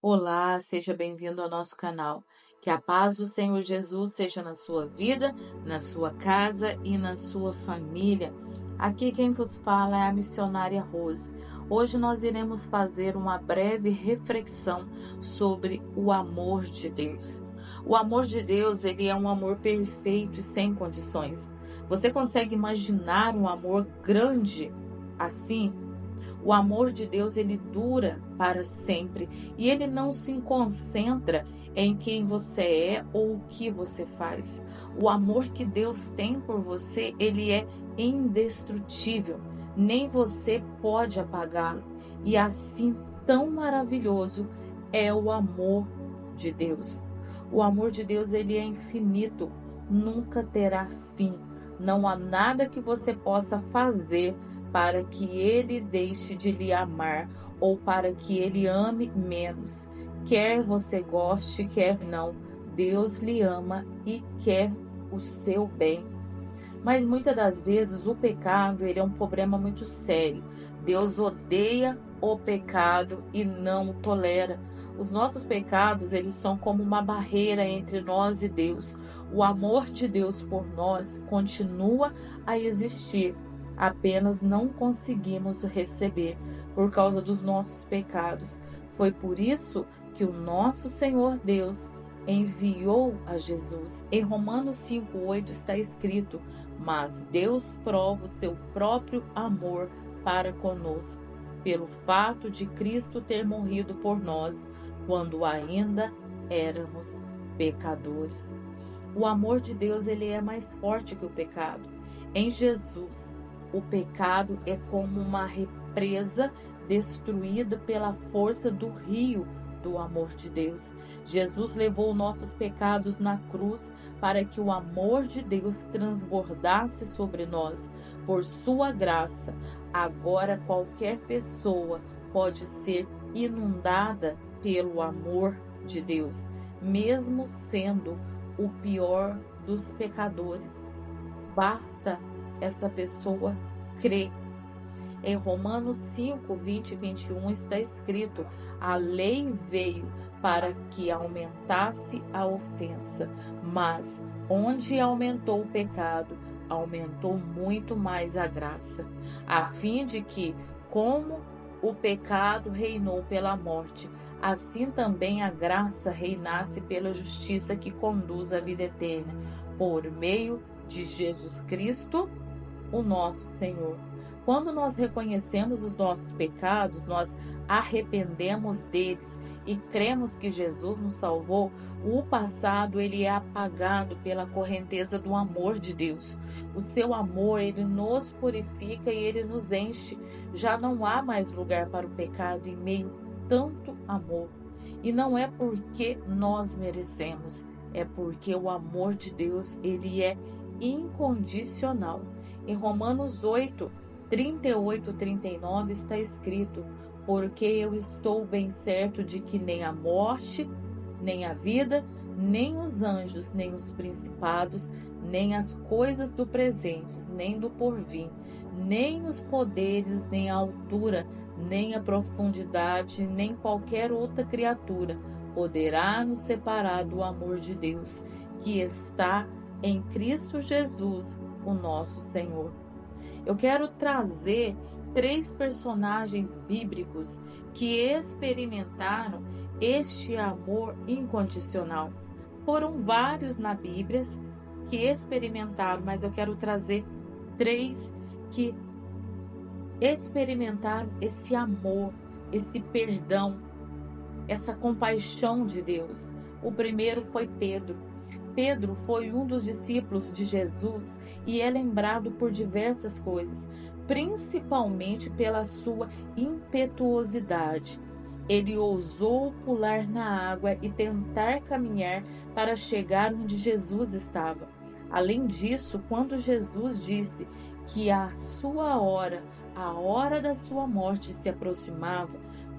Olá, seja bem-vindo ao nosso canal. Que a paz do Senhor Jesus seja na sua vida, na sua casa e na sua família. Aqui quem vos fala é a missionária Rose. Hoje nós iremos fazer uma breve reflexão sobre o amor de Deus. O amor de Deus, ele é um amor perfeito e sem condições. Você consegue imaginar um amor grande assim? O amor de Deus, ele dura para sempre e ele não se concentra em quem você é ou o que você faz. O amor que Deus tem por você, ele é indestrutível. Nem você pode apagá-lo. E assim, tão maravilhoso é o amor de Deus. O amor de Deus, ele é infinito, nunca terá fim. Não há nada que você possa fazer para que ele deixe de lhe amar ou para que ele ame menos. Quer você goste, quer não, Deus lhe ama e quer o seu bem. Mas muitas das vezes o pecado, ele é um problema muito sério. Deus odeia o pecado e não o tolera. Os nossos pecados, eles são como uma barreira entre nós e Deus. O amor de Deus por nós continua a existir, apenas não conseguimos receber por causa dos nossos pecados. Foi por isso que o nosso Senhor Deus enviou a Jesus. Em Romanos 5:8 está escrito: mas Deus prova o seu próprio amor para conosco, pelo fato de Cristo ter morrido por nós, quando ainda éramos pecadores. O amor de Deus, ele é mais forte que o pecado. Em Jesus, o pecado é como uma represa destruída pela força do rio do amor de Deus. Jesus levou nossos pecados na cruz para que o amor de Deus transbordasse sobre nós. Por sua graça, agora qualquer pessoa pode ser inundada pelo amor de Deus, mesmo sendo o pior dos pecadores. Basta essa pessoa crer. Em Romanos 5:20 e 21 está escrito: a lei veio para que aumentasse a ofensa, mas onde aumentou o pecado, aumentou muito mais a graça, a fim de que, como o pecado reinou pela morte, assim também a graça reinasse pela justiça que conduz à vida eterna, por meio de Jesus Cristo, o nosso Senhor. Quando nós reconhecemos os nossos pecados, nós arrependemos deles e cremos que Jesus nos salvou, o passado ele é apagado pela correnteza do amor de Deus. O seu amor, ele nos purifica e ele nos enche. Já não há mais lugar para o pecado em meio a tanto amor. E não é porque nós merecemos, é porque o amor de Deus, ele é incondicional. Em Romanos 8:38 e 39 está escrito: porque eu estou bem certo de que nem a morte, nem a vida, nem os anjos, nem os principados, nem as coisas do presente, nem do porvir, nem os poderes, nem a altura, nem a profundidade, nem qualquer outra criatura poderá nos separar do amor de Deus, que está em Cristo Jesus, o nosso Senhor. Eu quero trazer 3 personagens bíblicos que experimentaram este amor incondicional. Foram vários na Bíblia que experimentaram, mas eu quero trazer 3 que experimentaram esse amor, esse perdão, essa compaixão de Deus. O primeiro foi Pedro. Pedro foi um dos discípulos de Jesus e é lembrado por diversas coisas, principalmente pela sua impetuosidade. Ele ousou pular na água e tentar caminhar para chegar onde Jesus estava. Além disso, quando Jesus disse que a hora da sua morte se aproximava,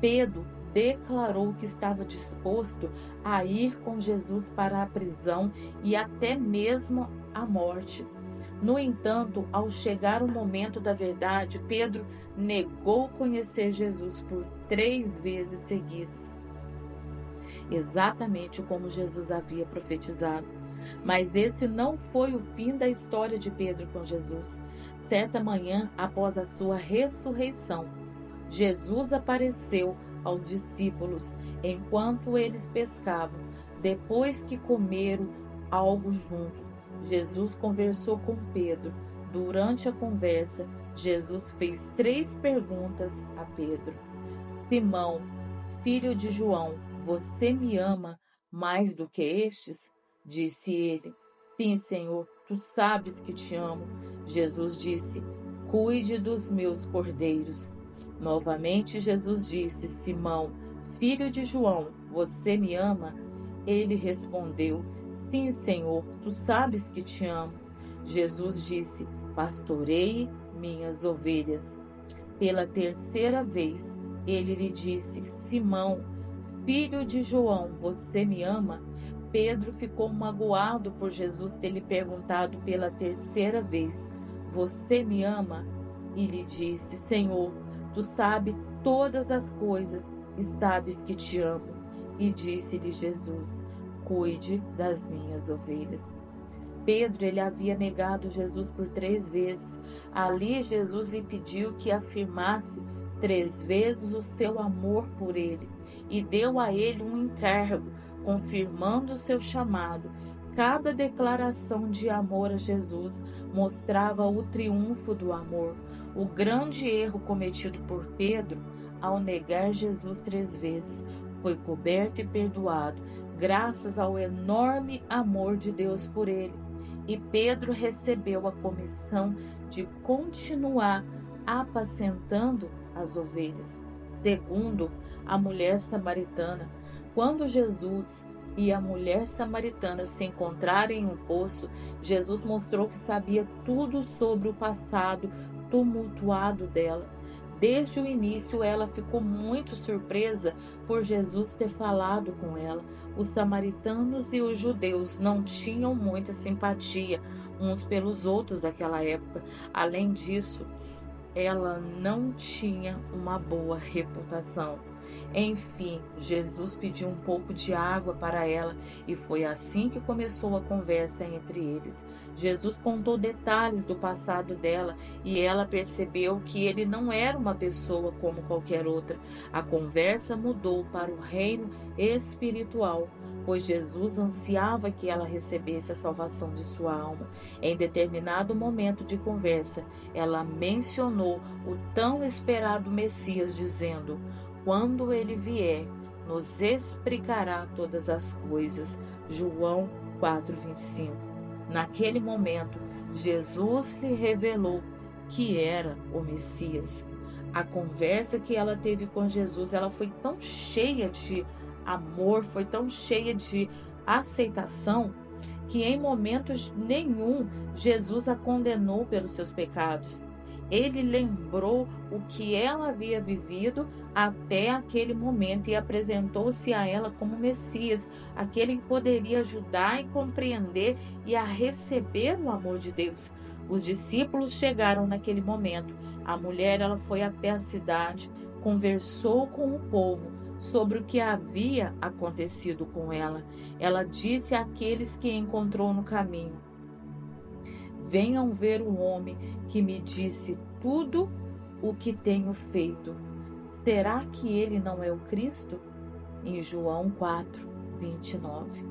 Pedro declarou que estava disposto a ir com Jesus para a prisão e até mesmo a morte. No entanto, ao chegar o momento da verdade, Pedro negou conhecer Jesus por 3 vezes seguidas. exatamente como Jesus havia profetizado. Mas esse não foi o fim da história de Pedro com Jesus. Certa manhã, após a sua ressurreição, Jesus apareceu aos discípulos enquanto eles pescavam. Depois que comeram algo juntos, Jesus conversou com Pedro. Durante a conversa, Jesus fez 3 perguntas a Pedro. Simão, filho de João, você me ama mais do que estes? Disse ele. Sim, Senhor, tu sabes que te amo. Jesus disse, cuide dos meus cordeiros. Novamente Jesus disse, Simão, filho de João, você me ama? Ele respondeu, sim, Senhor, tu sabes que te amo. Jesus disse, pastoreie minhas ovelhas. Pela 3ª vez, ele lhe disse, Simão, filho de João, você me ama? Pedro ficou magoado por Jesus ter lhe perguntado pela 3ª vez, você me ama? E lhe disse, Senhor, tu sabes todas as coisas e sabes que te amo. E disse-lhe Jesus, cuide das minhas ovelhas. Pedro, ele havia negado Jesus por 3 vezes. Ali Jesus lhe pediu que afirmasse 3 vezes o seu amor por ele e deu a ele um encargo, confirmando o seu chamado. Cada declaração de amor a Jesus mostrava o triunfo do amor. O grande erro cometido por Pedro ao negar Jesus 3 vezes foi coberto e perdoado, graças ao enorme amor de Deus por ele. E Pedro recebeu a comissão de continuar apacentando as ovelhas. Segundo a mulher samaritana, quando Jesus e a mulher samaritana se encontraram em um poço, Jesus mostrou que sabia tudo sobre o passado tumultuado dela. Desde o início, ela ficou muito surpresa por Jesus ter falado com ela. Os samaritanos e os judeus não tinham muita simpatia uns pelos outros naquela época. Além disso, ela não tinha uma boa reputação. Enfim, Jesus pediu um pouco de água para ela e foi assim que começou a conversa entre eles. Jesus contou detalhes do passado dela e ela percebeu que ele não era uma pessoa como qualquer outra. A conversa mudou para o reino espiritual, pois Jesus ansiava que ela recebesse a salvação de sua alma. Em determinado momento de conversa, ela mencionou o tão esperado Messias, dizendo, quando ele vier, nos explicará todas as coisas. João 4:25. Naquele momento, Jesus lhe revelou que era o Messias. A conversa que ela teve com Jesus, ela foi tão cheia de amor, foi tão cheia de aceitação, que em momentos nenhum Jesus a condenou pelos seus pecados. Ele lembrou o que ela havia vivido até aquele momento e apresentou-se a ela como Messias, aquele que poderia ajudar e compreender e a receber o amor de Deus. Os discípulos chegaram naquele momento. A mulher, ela foi até a cidade, conversou com o povo sobre o que havia acontecido com ela. Ela disse àqueles que encontrou no caminho, venham ver o homem que me disse tudo o que tenho feito. Será que ele não é o Cristo? Em João 4:29.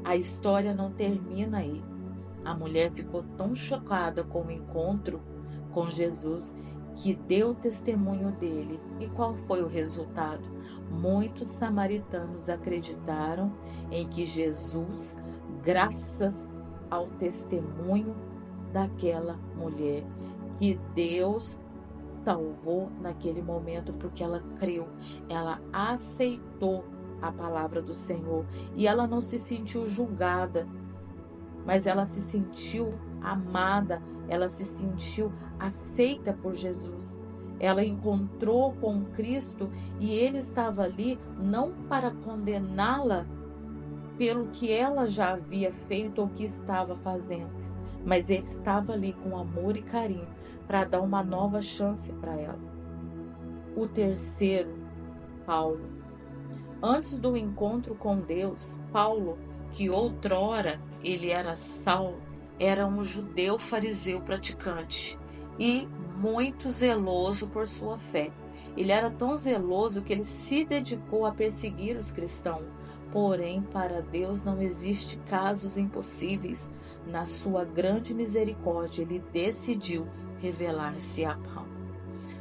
A história não termina aí. A mulher ficou tão chocada com o encontro com Jesus que deu testemunho dele. E qual foi o resultado? Muitos samaritanos acreditaram em que Jesus, graças ao testemunho daquela mulher, que Deus salvou naquele momento, porque ela creu, ela aceitou a palavra do Senhor e ela não se sentiu julgada, mas ela se sentiu amada, ela se sentiu aceita por Jesus. Ela encontrou com Cristo e ele estava ali não para condená-la pelo que ela já havia feito ou que estava fazendo, mas ele estava ali com amor e carinho para dar uma nova chance para ela. O terceiro, Paulo. Antes do encontro com Deus, Paulo, que outrora ele era Saulo, era um judeu fariseu praticante e muito zeloso por sua fé. Ele era tão zeloso que ele se dedicou a perseguir os cristãos. Porém, para Deus não existe casos impossíveis. Na sua grande misericórdia, ele decidiu revelar-se a Paulo.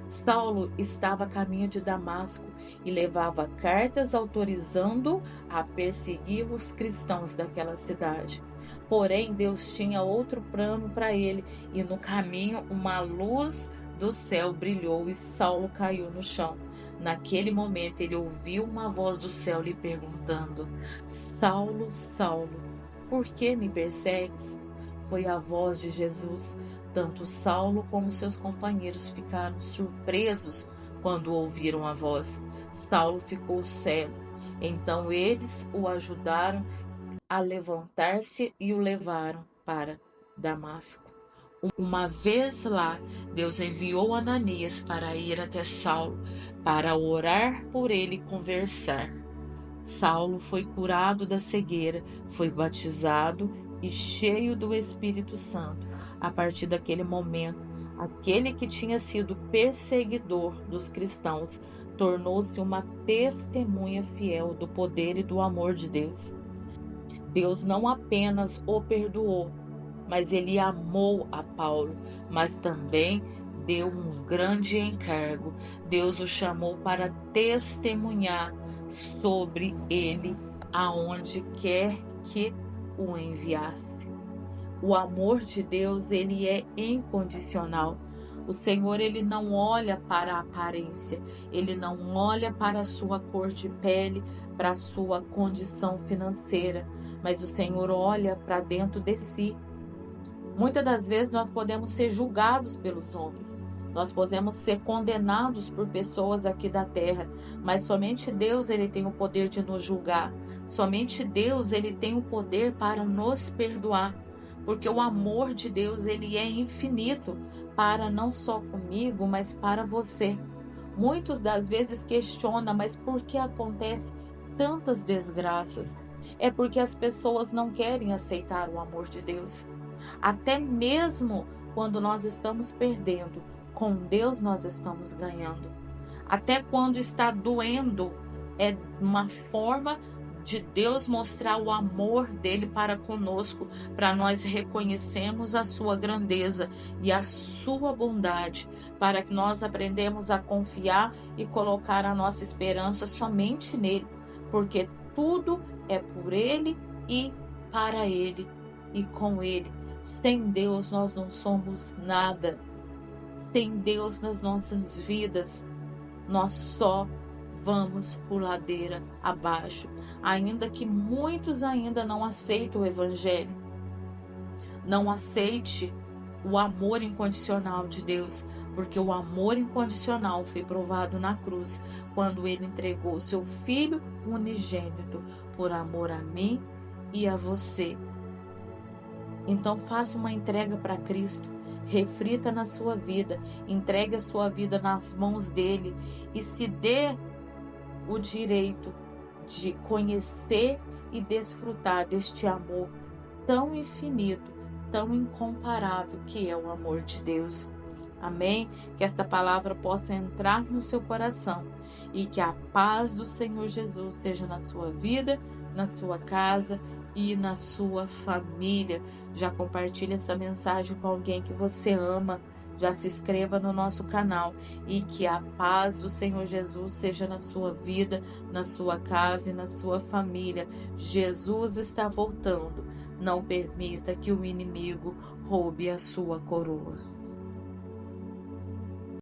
Saulo estava a caminho de Damasco e levava cartas autorizando a perseguir os cristãos daquela cidade. Porém, Deus tinha outro plano para ele, e no caminho uma luz do céu brilhou e Saulo caiu no chão. Naquele momento ele ouviu uma voz do céu lhe perguntando: Saulo, Saulo, por que me persegues? Foi a voz de Jesus. Tanto Saulo como seus companheiros ficaram surpresos quando ouviram a voz. Saulo ficou cego. Então eles o ajudaram a levantar-se e o levaram para Damasco. Uma vez lá, Deus enviou Ananias para ir até Saulo, para orar por ele e conversar. Saulo foi curado da cegueira, foi batizado e cheio do Espírito Santo. A partir daquele momento, aquele que tinha sido perseguidor dos cristãos tornou-se uma testemunha fiel do poder e do amor de Deus. Deus não apenas o perdoou, mas ele amou a Paulo, mas também deu um grande encargo. Deus o chamou para testemunhar sobre ele aonde quer que o enviasse. O amor de Deus, ele é incondicional. O Senhor, ele não olha para a aparência, ele não olha para a sua cor de pele, para a sua condição financeira, mas o Senhor olha para dentro de si. Muitas das vezes nós podemos ser julgados pelos homens, nós podemos ser condenados por pessoas aqui da terra, mas somente Deus, ele tem o poder de nos julgar. Somente Deus, ele tem o poder para nos perdoar. Porque o amor de Deus, ele é infinito, para não só comigo, mas para você. Muitas das vezes questionam, mas por que acontece tantas desgraças? É porque as pessoas não querem aceitar o amor de Deus. Até mesmo quando nós estamos perdendo, com Deus nós estamos ganhando. Até quando está doendo, é uma forma de Deus mostrar o amor dele para conosco, para nós reconhecermos a sua grandeza e a sua bondade, para que nós aprendamos a confiar e colocar a nossa esperança somente nele, porque tudo é por ele e para ele e com ele. Sem Deus nós não somos nada. Sem Deus nas nossas vidas, nós só vamos por ladeira abaixo. Ainda que muitos ainda não aceitem o Evangelho, não aceite o amor incondicional de Deus, porque o amor incondicional foi provado na cruz, quando ele entregou o seu Filho unigênito por amor a mim e a você. Então faça uma entrega para Cristo, reflita na sua vida, entregue a sua vida nas mãos dele e se dê o direito de conhecer e desfrutar deste amor tão infinito, tão incomparável que é o amor de Deus. Amém? Que esta palavra possa entrar no seu coração e que a paz do Senhor Jesus seja na sua vida, na sua casa e na sua família. Já compartilhe essa mensagem com alguém que você ama. Já se inscreva no nosso canal e que a paz do Senhor Jesus seja na sua vida, na sua casa e na sua família. Jesus está voltando. Não permita que o inimigo roube a sua coroa.